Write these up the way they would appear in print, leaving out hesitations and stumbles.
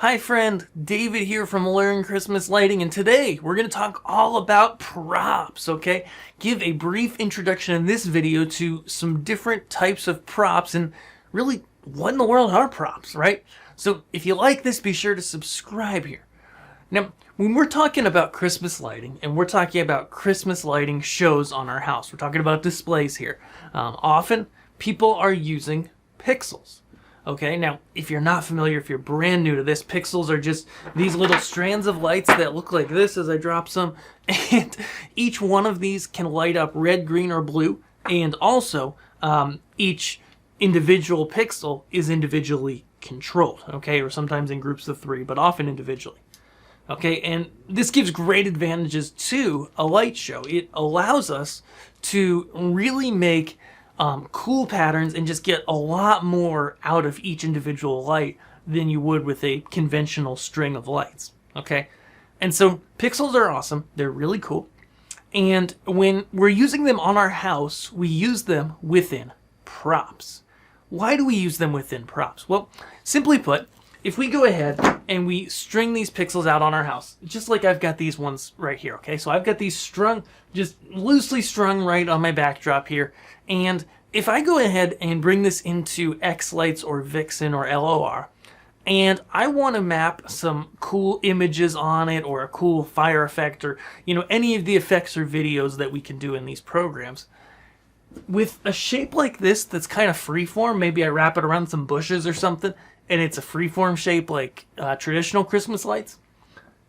Hi friend, David here from Learn Christmas Lighting, and today we're going to talk all about props, okay? Give a brief introduction in this video to some different types of props and really what in the world are props, right? So if you like this, be sure to subscribe here. Now, when we're talking about Christmas lighting, and we're talking about Christmas lighting shows on our house, we're talking about displays here. Often people are using pixels. Okay, now if you're not familiar, if you're brand new to this, pixels are just these little strands of lights that look like this as I drop some, and each one of these can light up red, green, or blue, and also each individual pixel is individually controlled, okay, or sometimes in groups of 3, but often individually. Okay, and this gives great advantages to a light show. It allows us to really make cool patterns and just get a lot more out of each individual light than you would with a conventional string of lights. Okay, and so pixels are awesome. They're really cool. And when we're using them on our house, we use them within props. Why do we use them within props? Well, simply put, if we go ahead and we string these pixels out on our house, just like I've got these ones right here, okay? So I've got these strung, just loosely strung right on my backdrop here. And if I go ahead and bring this into X-Lights or Vixen or LOR, and I want to map some cool images on it or a cool fire effect or, any of the effects or videos that we can do in these programs, with a shape like this that's kind of freeform, maybe I wrap it around some bushes or something, and it's a freeform shape like traditional Christmas lights,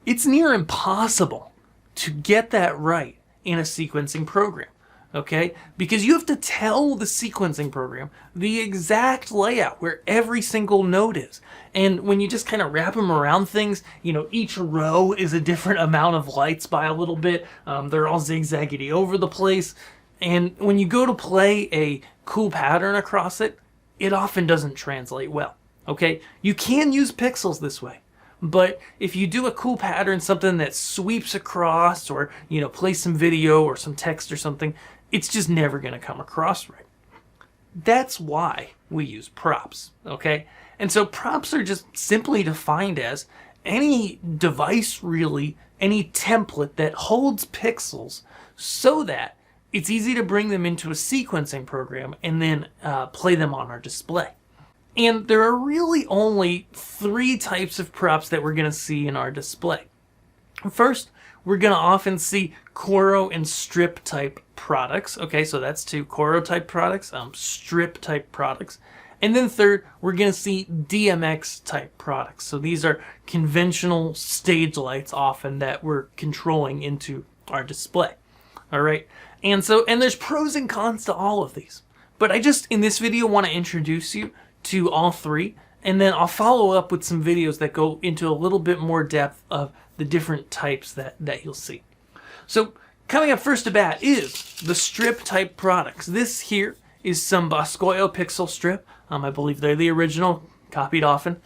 it's near impossible to get that right in a sequencing program, okay? Because you have to tell the sequencing program the exact layout where every single node is. And when you just kind of wrap them around things, each row is a different amount of lights by a little bit. They're all zigzaggedy over the place. And when you go to play a cool pattern across it, it often doesn't translate well. Okay, you can use pixels this way, but if you do a cool pattern, something that sweeps across or, play some video or some text or something, it's just never going to come across right. That's why we use props, okay? And so props are just simply defined as any device, really, any template that holds pixels so that it's easy to bring them into a sequencing program and then play them on our display. And there are really only 3 types of props that we're going to see in our display. First, we're going to often see Coro and strip type products. Okay, so that's 2 Coro type products, strip type products. And then third, we're going to see DMX type products. So these are conventional stage lights often that we're controlling into our display. All right, and there's pros and cons to all of these. But I just, in this video, want to introduce you to all 3, and then I'll follow up with some videos that go into a little bit more depth of the different types that you'll see. So coming up first to bat is the strip type products. This here is some Boscoyo pixel strip. I believe they're the original, copied often.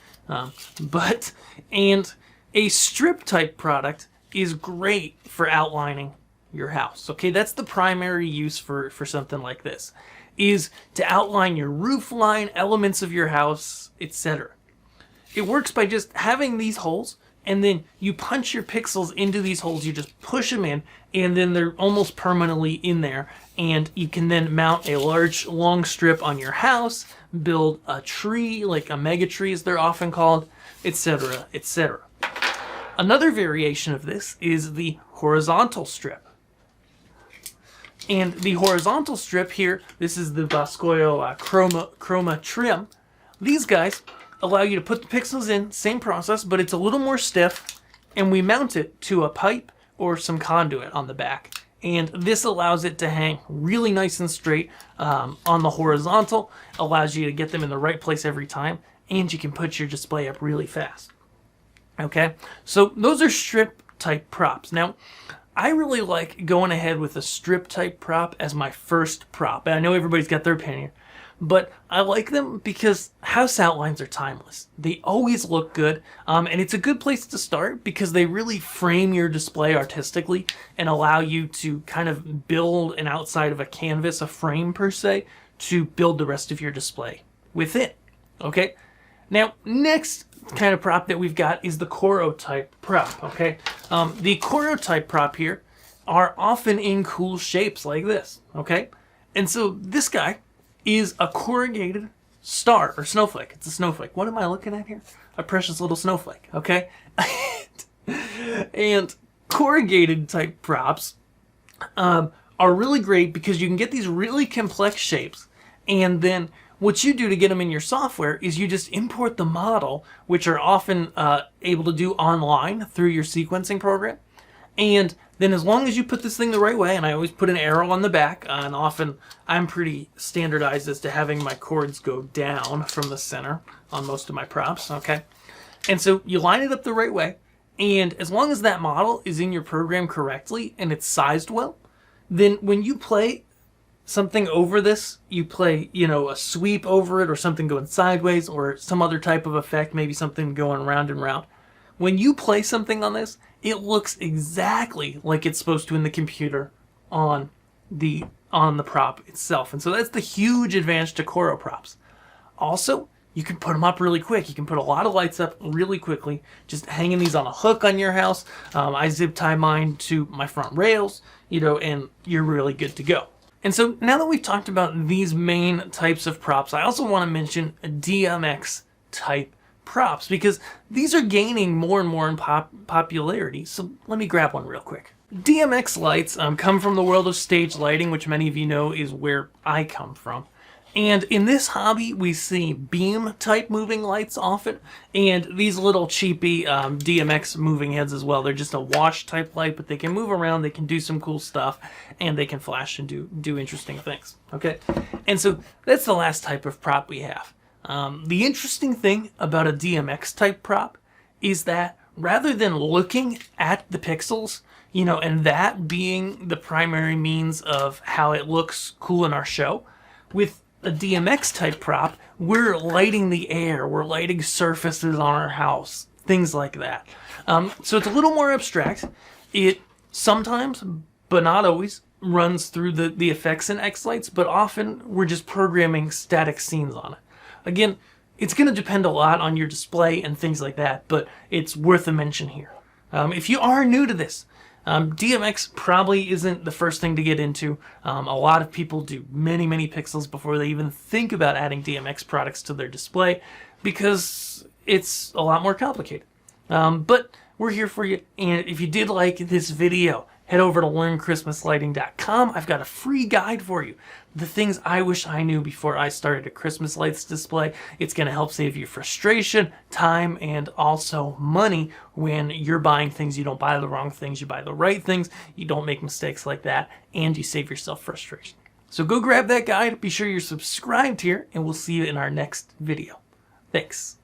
And a strip type product is great for outlining your house. Okay, that's the primary use for something like this, is to outline your roof line, elements of your house, etc. It works by just having these holes, and then you punch your pixels into these holes, you just push them in, and then they're almost permanently in there, and you can then mount a large long strip on your house, build a tree, like a mega tree as they're often called, etc., etc. Another variation of this is the horizontal strip. And the horizontal strip here, this is the Boscoyo Chroma Trim. These guys allow you to put the pixels in, same process, but it's a little more stiff, and we mount it to a pipe or some conduit on the back. And this allows it to hang really nice and straight on the horizontal, allows you to get them in the right place every time, and you can put your display up really fast. Okay, so those are strip type props. Now, I really like going ahead with a strip type prop as my first prop. And I know everybody's got their opinion, but I like them because house outlines are timeless. They always look good, and it's a good place to start because they really frame your display artistically and allow you to kind of build an outside of a canvas, a frame per se, to build the rest of your display with it. Okay, Now, next kind of prop that we've got is the Corrugated Type Prop, okay? The Corrugated Type Prop here are often in cool shapes like this, okay? And so this guy is a corrugated star or snowflake. It's a snowflake. What am I looking at here? A precious little snowflake, okay? And corrugated type props are really great because you can get these really complex shapes, and then what you do to get them in your software is you just import the model, which are often able to do online through your sequencing program. And then as long as you put this thing the right way, and I always put an arrow on the back, and often I'm pretty standardized as to having my chords go down from the center on most of my props, okay? And so you line it up the right way, and as long as that model is in your program correctly and it's sized well, then when you play something over this, you play, a sweep over it or something going sideways or some other type of effect, maybe something going round and round. When you play something on this, it looks exactly like it's supposed to in the computer on the prop itself. And so that's the huge advantage to Coro props. Also, you can put them up really quick. You can put a lot of lights up really quickly, just hanging these on a hook on your house. I zip tie mine to my front rails, and you're really good to go. And so now that we've talked about these main types of props, I also want to mention DMX Type Props, because these are gaining more and more in popularity. So let me grab one real quick. DMX lights come from the world of stage lighting, which many of you know is where I come from. And in this hobby, we see beam type moving lights often, and these little cheapy DMX moving heads as well. They're just a wash type light, but they can move around, they can do some cool stuff, and they can flash and do interesting things, okay? And so that's the last type of prop we have. The interesting thing about a DMX type prop is that rather than looking at the pixels, and that being the primary means of how it looks cool in our show, with a DMX type prop, we're lighting the air, we're lighting surfaces on our house, things like that. So it's a little more abstract. It sometimes, but not always, runs through the effects in X-Lights, but often we're just programming static scenes on it. Again, it's going to depend a lot on your display and things like that, but it's worth a mention here. If you are new to this, DMX probably isn't the first thing to get into. A lot of people do many, many pixels before they even think about adding DMX products to their display because it's a lot more complicated. But we're here for you, and if you did like this video, head over to learnchristmaslighting.com. I've got a free guide for you. The things I wish I knew before I started a Christmas lights display. It's going to help save you frustration, time, and also money when you're buying things. You don't buy the wrong things, you buy the right things. You don't make mistakes like that, and you save yourself frustration. So go grab that guide. Be sure you're subscribed here, and we'll see you in our next video. Thanks.